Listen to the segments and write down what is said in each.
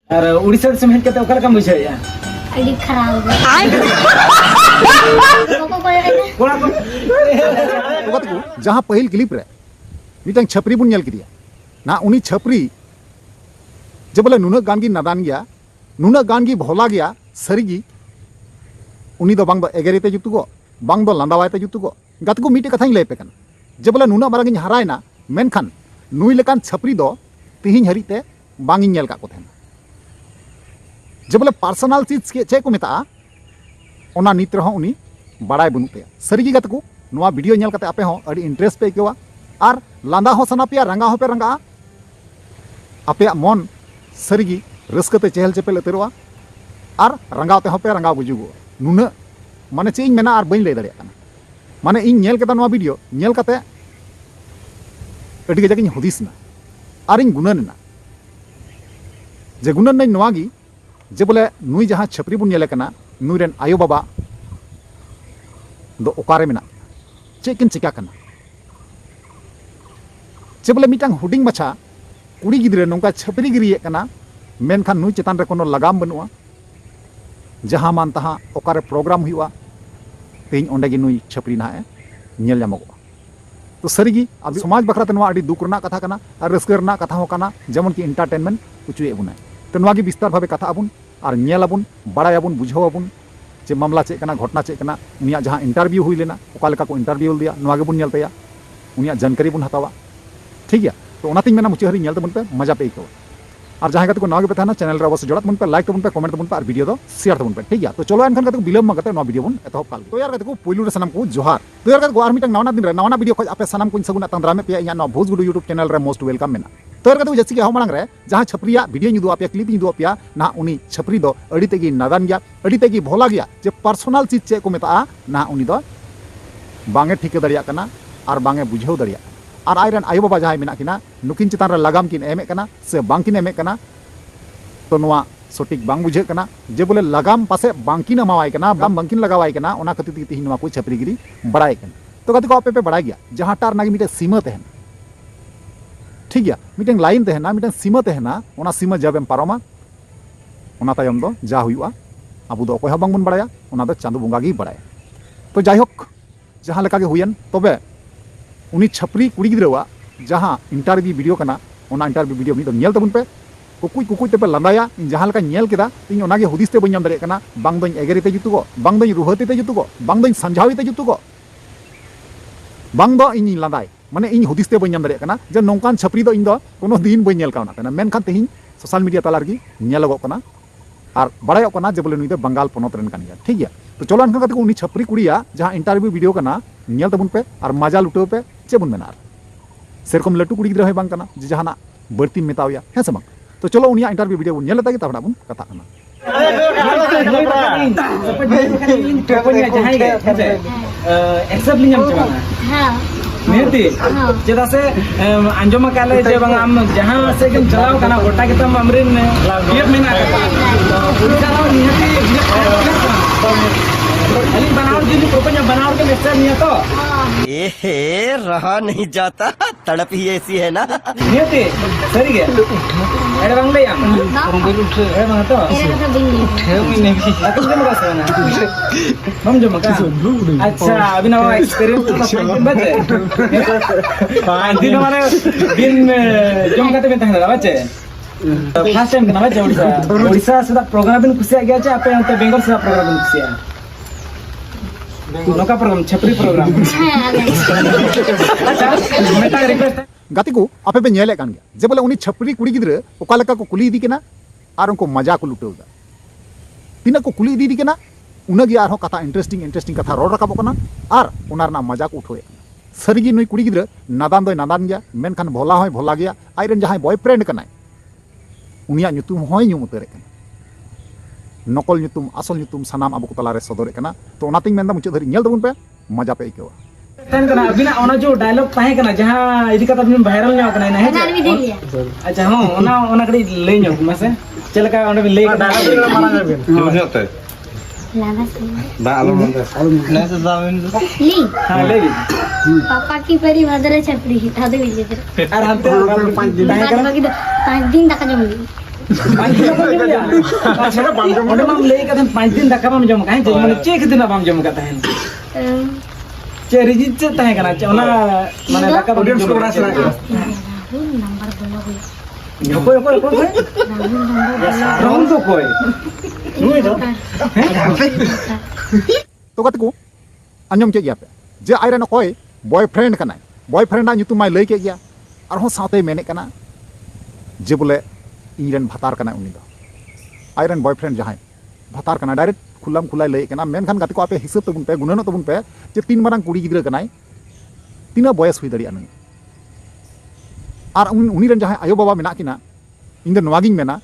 और उड़ीसा से हेज कते ओकल का बुझाया अड़ी खराब जहाँ पहिल क्लिप रे मिटन छपरी बुन नेल किदिया ना उनी छपरी जे बोले नुना गान गी नादान गया नुना गान गी भोला गया सरीगी उनी दो बांग दो एगेरिते जुतुगो बांग दो लांदावायते जुतुगो गात को मिटे कथाई लैपे कन जे बोले नुना मारांग हरायना मेनखान नुई लेकान छपरी दो तिहिं हरिते बांगिं नेल का को थेन जे बोले पर्सनल चीज के चे को मेता ओना नित रहो उनी बड़ाय बनु पे सरीगी गात को नोआ वीडियो नेल कते आपे हो अडी इंटरेस्ट पे केवा आर लांदा हो सना पिया रंगा हो पे रंगा आपे मन सरीगी रस्कते चेहल चेपेल उतरवा आर रंगावते हो पे रंगा बुजुगो नुना माने चे मेना आर बई लay दाड़िया कना माने इन नेल केता नोआ वीडियो नेल कते अडी गजाकिन हुदिसना आर इन गुननना जे गुनन नै नोआ गी जे बोले नुई जहाँ छपरी बुन नेले कना नुई रेन आयो बाबा दो ओकारे मेना चेकिन चिका कना जे बोले मिटांग हुडिंग मछा कुड़ी गिद्रे नोंका छपरी गिरिये कना मेनखान नुई चेतान रे कोनो लगाम बनुआ जहाँ मान तहाँ ओकारे प्रोग्राम हुआ तेज ओंडे गी नुई छपरी ना नेल जामोगो तो सरीगी अब समाज बखराते नोआ अडी दुख रना कथा कना और रस्क रना कथा हो कना जेमन कि एंटरटेनमेंट उचुए बुना तो नोआ गी विस्तार भावे कथा आबुन और नेल आबुन बड़ाय आबुन बुझाव आबुन जे मामला चेक कना घटना चेक कना उनिया जहाँ इंटरव्यू हुई लेना ओका लेका को इंटरव्यू दिया नोआ गे बुन नेल तया उनिया जानकारी बुन हतावा ठीक है तो ओनातिन मेना मुचे हरी नेल तबुन पे मजा पे इको और जहाँ को नवा पे चैनल अवश्य जोड़ा तबुन पे लाइक तबुन पे कमेंट तबुन पे और वीडियो दो शेयर तबुन पे ठीक है तो चलो एनखान को बिलम मगते नवा वीडियो बुन एतहब काल तो यार को पुइलु रे सनम को जोहार तो यार को आर मिटन नवा दिन रे नवा वीडियो खज आपे सनम को सगुना तंद्रामे पे या नवा भोज गुडू यूट्यूब चैनल रे मोस्ट वेलकम मेना तो यार को जैसे कि हम रे जहाँ छपरिया वीडियो निदु आपया क्लिप निदु आपया ना उनी छपरी दो अड़ी तेगी नादान गया अड़ी तेगी भोला गया जे पर्सनल चीज चे को मेता ना उनी दो बांगे ठीक दरिया कना और बांगे बुझाव दरिया और आयरन आयो बाबा जहाँ मेना किना नुकिन चितान रे लगाम किन एमे कना से बांकिन एमे कना तो नोआ सटीक बांग बुझे कना जे बोले लगाम पासे बांकिन अमावाय कना बांकिन लगावाय कना ओना खतिर ती तिहिन नोआ को छपरीगिरी बड़ाय कन तो कति को आपे पे बड़ाय गया जहाँ टार नागी मिटे सीमा तहन ठीक गया मिटें लाइन तहना मिटें सीमा तहना ओना सीमा जब एम पारोमा ओना तायम दो जा हुआ आबु दो अकोय बांग बन बड़ाया ओना दो चांदो बंगा गी बड़ाय तो जायहोक जहाँ लेका गे हुयन तबे उनी छपरी कुड़ी गिद्रावा जहाँ इंटरव्यू वीडियो कना ओना इंटरव्यू वीडियो मिट नेल तबुन पे कुकुई कुकुई तेपे लांदाया इन जहाँ लेका नेल केदा इन ओनागे हुदिसते बन दाड़े कना बांग दों एगेरिते जुतुगो बांग दों रुहतीते जुतुगो बांग दों संझावीते जुतुगो बांग दो इन लांदाय माने इन हुदिसते बन दाड़े कना जे नोंकान छपरी दो इन दो कोनो दिन बन नेल कावना कना मेनखान तेहिं सोशल मीडिया ताला रगी नेलगो कना और बड़ायो कना जे बोले नुई दो बंगाल पोनोत रेन कान गया ठीक गया तो चलो अनका कते को उनी छपरी कुड़िया जहाँ इंटरव्यू वीडियो कना नेल तबुन पे और मजा लुटाव पे चे बुन मेना सेरकम लटू कुड़ी गिद्रा बांग कना जे जहाना बर्ती मेतावया है से बांग तो चलो उनिया इंटरव्यू वीडियो बुन नेल तागी ताबड़ा बुन कथा कना एक्सेप्ट लिंग हम चला हां नियति जेदा से अंजमा काले जे बंग हम जहां से के चलाव कना गोटा के तम अमरिन ये मेना उनका नियति अली बनाओ जी प्रोपन बनाओ के मिक्सर नहीं तो ए रहा नहीं जाता तड़प ही ऐसी है ना नियति सरी गया अरे बंग ले हम अरे बंग तो उठे नहीं अकुल के मगा से हम जो मगा अच्छा अभी ना एक्सपीरियंस तो बचे दिन हमारे दिन जम करते में तहना बचे फर्स्ट टाइम ना बचे ओडिशा से प्रोग्राम बिन खुशी आ गया छे आपे अंत बेंगल से प्रोग्राम बिन खुशी आ नोका प्रोग्राम छपरी प्रोग्राम अच्छा मेटा रिक्वेस्ट गाती को आपे पे नेले कान गया जे बोले उनी छपरी कुड़ी गिद्रे ओका लेका को कुली दी केना आर उनको मजा को लुटेवदा तिना को कुली दी केना उनगी आर हो कथा इंटरेस्टिंग कथा रोड रकाबो कना आर उनार ना मजा को उठोए सरीगी नुई कुड़ी गिद्रे नादान दो नादान गया मेनखान भोला होय भोला गया आइरन जहां बॉयफ्रेंड कनाय उनिया nyutum होय ᱧᱩᱢ उतरे कना नकल nyutum असल nyutum सानाम अब को तलारे सदरे कना तो ओनातिंग मेंदा मुचे धरी नेल तबुन पे मजा पे इकेवा तन कना अबिना ओना जो डायलॉग ताहे कना जहां इदी कथा बिन वायरल न्या कना ना है अच्छा हां ओना कड़ी ले न्यो मसे चलका ओंडे बिन ले डायलॉग माना जाबे होते बा आलो मंदे ना से जावेन ली हां ले भी पापा की परी मदर छपरी था दे विजय और हमते 5 दिन बाकी 5 दिन तक जम 5 दिन bam jom ya acha onde mam lay ka 5 din daka bam jom ka hen mane che khidina bam jom ka tahen che rigid che tahen kana che ona mane daka bam jom ka number बोलो koy ram to koy nui do तो कत को अंजम के गया पे जे iron कोई boyfriend कना boyfriend nyutum mai lay ke gya arhon saute mene kana je bole इनरेन भतार कना उनी दो आयरन बॉयफ्रेंड जहां भतार कना डायरेक्ट खुलम खुलाई लय कना मेन खान गाते को आपे हिसाब तबुन पे गुणनो तबुन पे जे 3 मारang कुड़ी गिद्रा कनाय तीना बयस हुई दरिया नंग और उनी रन जहां आयो बाबा मेना किना इन दो नवागिन मेना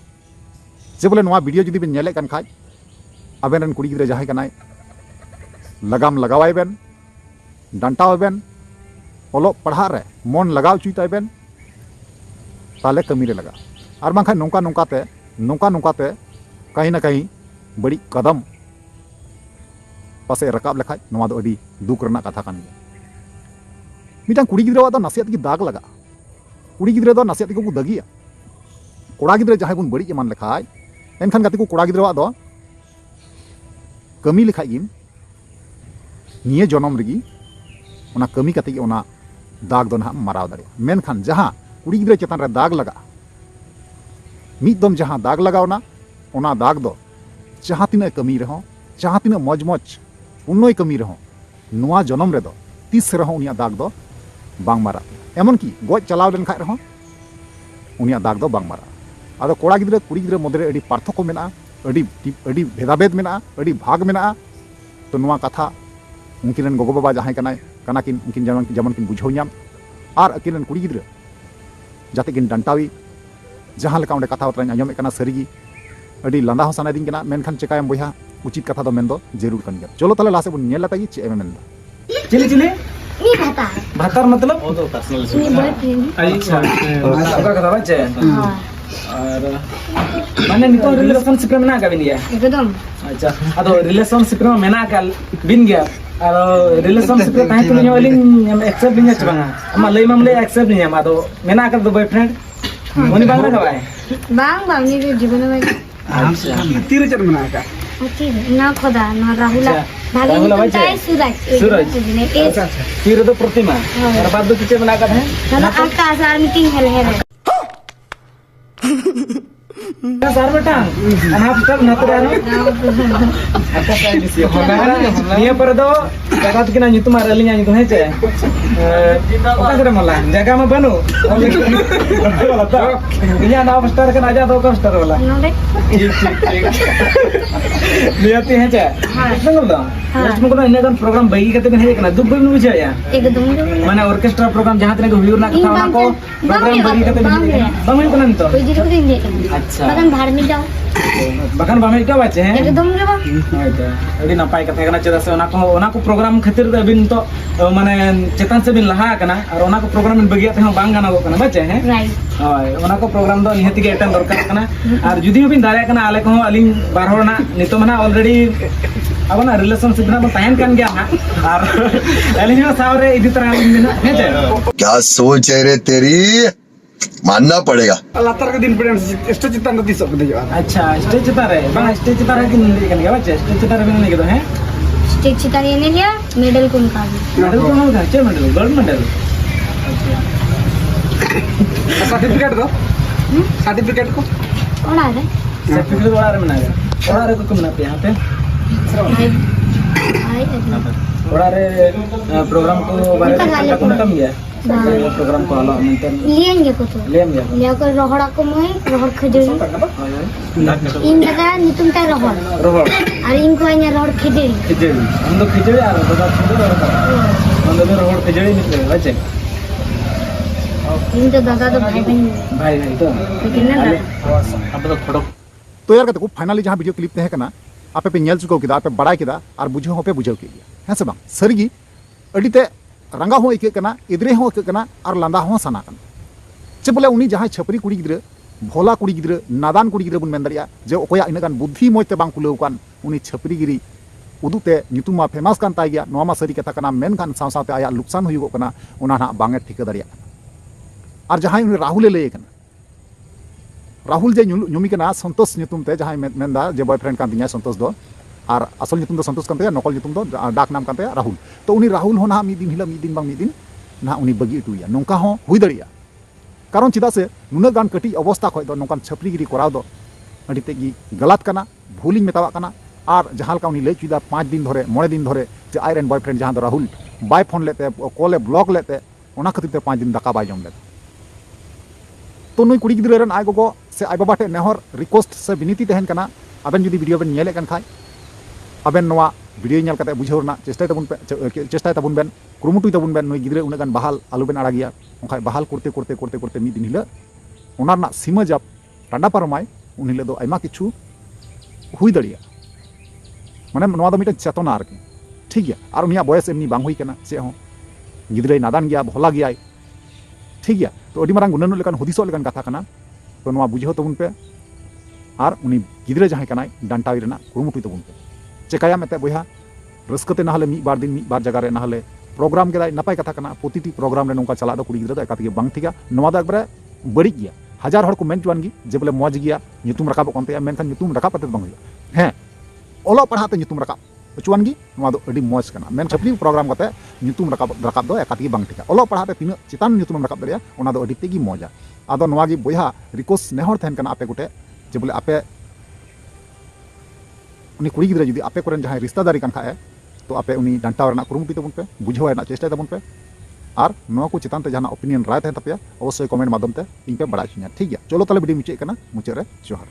जे बोले नवा वीडियो जुदी बिन नेले कन खाय आबेन रन कुड़ी गिद्रा जहां कनाय लगाम लगावाय बेन डांटाव बेन ओलो पढ़ा रे मन लगाव चुईताय बेन ताले कमी रे लगा और बांखा नौका नौकाते कहीं ना कहीं बड़ी कदम पासे रकाब लेखाय नवा दो अडी दुख रना कथा कान गया मिटांग कुड़ी गिद्रा दो नासियात की दाग लगा कुड़ी गिद्रा दो नासियात को दगिया कोड़ा गिद्रा जहां बुन बड़ी एमान लेखाय एनखान गाते को कोड़ा गिद्रा दो कमी लेखाय गिन निये जनम रगी ओना कमी कते ओना दाग दो ना माराव दारे मेनखान जहां कुड़ी गिद्रा चेतान रे दाग लगा मिदम जहां दाग लगावना ओना दाग दो जहां तिना कमी रहो जहां तिना मौज मौज पुण्य कमी रहो नुआ जनम रे दो तीस रहो उनिया दाग दो बांग मारा एमन की गoj चलाव लेन खाय रहो उनिया दाग दो बांग मारा आदो कोड़ा गिद्रा कुड़ी गिद्रा मदरे अडी पार्थक्य मेना अडी भेदाभेद मेना अडी भाग मेना तो नुआ कथा उनकिन गोगो बाबा जहां कना किन उनकिन जमन किन बुझाव नाम और अकिन कुड़ी गिद्रा जाते किन डंटावी जहां लेका उंडे कथा उतराኝ आंजमे कना सरीगी अडी लंदा हो सानादिन कना मेनखान चेकायम बोया उचित कथा दो मेन दो जरूर कन गया चलो ताले लासे बुन नेला तागी चे एम मेन चिली नहीं बता भातार मतलब नहीं बॉयफ्रेंड अच्छा ओका कथा बाचे और माने नितो रिलेशनशिप में मेना का बिन गया एकदम अच्छा अदो रिलेशनशिप में मेना का बिन गया और रिलेशनशिप में ताहे तुम वाली एक्सेप्ट नहीं चबांगा अमा लई मामले एक्सेप्ट नहीं हम अदो मेना का दो बॉयफ्रेंड मोनी बांग लगा है बांग नहीं जो जीवन में अच्छा तीर चर मना का ना खुदा ना राहुल भागे सूरज अच्छा फिर तो प्रतिमा और बाद दो किचे बना का है ना आकाश आर मीटिंग है सार बेटा अनाप तक नतरा नो अच्छा काय दिसी होना निया पर दो जगत किना nyutum arali nya nyutum hece oka kere mala jaga ma banu wala ta niya na star kan aja do ka star wala नोडे नियति hece nangol da next mo ina kan program bagi kate ben he kana dub ben bujha ya एकदम माने orchestra programme जहां तने हुई ना कथा ना को प्रोग्राम बगी कते बंग कोन तो कोई जीरो दिन दे अच्छा बगन भाड़ में जाओ बगन बामे का बाचे हैं एकदम रे बा अच्छा अडी नपाय कथा कना चदा से ओना को प्रोग्राम खातिर बिन तो माने चेतन से बिन लहा कना और ओना को प्रोग्राम बिन बगिया ते बांग गाना को कना बाचे हैं राइट होय ओना को प्रोग्राम दो निहति के अटेंड दरकार कना और जुदी बिन दारे कना आले को अलिंग बार होना नितो मना ऑलरेडी अब ना रिलेशनशिप ना ताहन कान गया ना और अलिंग सावरे इदी तरह बिन है क्या सोच है रे तेरी मानना पड़ेगा लातर के दिन पे एस्ट चितान दी सब दे अच्छा स्टेज चितारे बा स्टेज चितारे की नहीं कन गया बच्चे स्टेज चितारे बिन नहीं तो है स्टेज चितारे ने लिया मेडल को निकाल मेडल को ना चे मेडल गोल्ड मेडल सर्टिफिकेट दो सर्टिफिकेट को और आ गए सर्टिफिकेट वाला रे मना और रे को मना पे यहां पे थोड़ा रे प्रोग्राम को बारे में कम गया प्रोग्राम को हलो मेंटेन लिएंगे को तो लेम गया लेकर रोहड़ा को मैं रोहड़ खजड़ी इन दादा नितुम ता रोहड़ रोहड़ और इनको आइना रोहड़ खजड़ी हम तो खिचड़ी आ रहा था हम तो रोहड़ खिचड़ी निकले बच्चे इन तो दादा तो भाई बहन भाई तो कितना अब तो खड़ो तो यार कहते को फाइनली जहां वीडियो क्लिप तहे कना आपे पे नेल चुको किदा आपे बड़ाई किदा और बुझो होपे बुझाव के गया है से बांग सरीगी अडीते रंगा हो इके कना इदरे हो इके कना और लंदा हो सना कना चे बोले उनी जहां छपरी कुड़ी गिद्रे भोला कुड़ी गिद्रे नादान कुड़ी गिद्रे बुन मेन दरिया जे ओकोया इनगान बुद्धि मोयते बांग कुलेव कान उनी छपरी गिरी उदुते ᱧᱩᱛᱩᱢ फेमस कान ताई गया नोमा सरी कथा कना मेन कान साव सावते आया लुकसान हुई कना उना ना बांगे ठिका दरिया और जहां उनी राहुल ले कना राहुल जे ᱧᱩᱢᱤ ᱠᱟᱱᱟ संतोष ᱧᱩᱛᱩᱢ ᱛᱮ ᱡᱟᱦᱟᱸᱭ ᱢᱮᱱᱫᱟ ᱡᱮ ᱵᱚᱭᱯᱷᱨᱮন্ড ᱠᱟᱱ ᱛᱤᱧᱟᱹ संतोष ᱫᱚ আর আসল ᱧᱩᱛᱩᱢ ᱫᱚ संतोष ᱠᱟᱱ ᱛᱟᱭᱟ ᱱᱚᱠᱚᱞ ᱧᱩᱛᱩᱢ ᱫᱚ ᱰᱟᱠ नाम ᱠᱟᱱ ᱛᱟᱭᱟ राहुल तो उनी राहुल हो ना मिद दिन हिला मिद दिन बांग मिद दिन ना उनी बगी उटुया नोंका हो हुई दड़िया कारण चिदा से नुना गान कटी अवस्था खय दो नोंकान छपरीगिरी कराव दो अडी तेगी गलत कना भूलिंग मेतावा कना और जहां लका उनी लय चुदा 5 दिन धरे 9 दिन धरे जे आयरन बॉयफ्रेंड जहां दो राहुल बाय फोन लेते कॉले ब्लॉक लेते ओना खातिर ते 5 दिन दाका बाय जम लेते तो नुई कुड़ी गिद्रे रन आय गोगो से आय बाबा टे नेहर रिक्वेस्ट से विनती तहन कना आबेन जुदी वीडियो बेन नेले कन खाय आबेन नोवा वीडियो नेल कते बुझाव ना चेष्टा ताबुन बेन कुरुमुटुय ताबुन बेन नुई गिद्रे उना गान बहाल आलु बेन आड़ागिया ओंखाय बहाल करते करते करते करते मिद दिन हिला ओना ना सीमा जाप टांडा पारमाय उन हिला दो आयमा किछु हुई दड़िया माने नोवा दो मिटे चेतना आरकी ठीक गया और उनिया बयस एमनी बांग हुई कना से हो गिद्रे नादान गया भोला गया ठीक गया तो अडी मारांग गुननु लेकान हुदिसो लेकान कथा कना तो नोवा बुझाव ताबुन पे और उनी गिद्रे जहां कनाय डांटावी रेना कुरुमुटुय ताबुन पे चेकाया मेते बयहा रस्कते ना हले मी बार दिन मी बार जगह रे ना हले प्रोग्राम के नपाय कथा कना प्रतिटी प्रोग्राम रे नोंका चला दो कुड़ी गिद्रे दो एकाते बांग ठिका नोवा दो एकबारे बड़ी गया हजार हर को मेन चुआन गी जे बोले मौज गया ᱧᱩᱛᱩᱢ राकाब कोनते मेनखान ᱧᱩᱛᱩᱢ राकाब कते बांग हुआ हैं ओलो पढ़ाते ᱧᱩᱛᱩᱢ राकाब चुआन गी नोवा दो अडी मौज कना मेन छपरी प्रोग्राम कते ᱧᱩᱛᱩᱢ राकाब दो एकाते बांग ठिका ओलो पढ़ाते तिना चितान ᱧᱩᱛᱩᱢ राकाब दरिया ओना दो अडी तेगी मौजा आदो नोवा गी बयहा रिक्वेस्ट नेहर थेन कना आपे गुटे जे बोले आपे उनी कुड़ी गिद्रे जुदी आपे कोरेन जहां रिश्तेदारी कान खाए तो आपे उनी डांटाव रेना कुरुमुटुय ताबुन पे बुझाव रेना चेष्टा ताबुन पे और नोवा को चितान ते जहां ओपिनियन राय तहन तपया अवश्य कमेंट माध्यम ते इन पे बड़ा चिन्या ठीक गया चलो ताले वीडियो मुचे कना मुचे रे जोहार।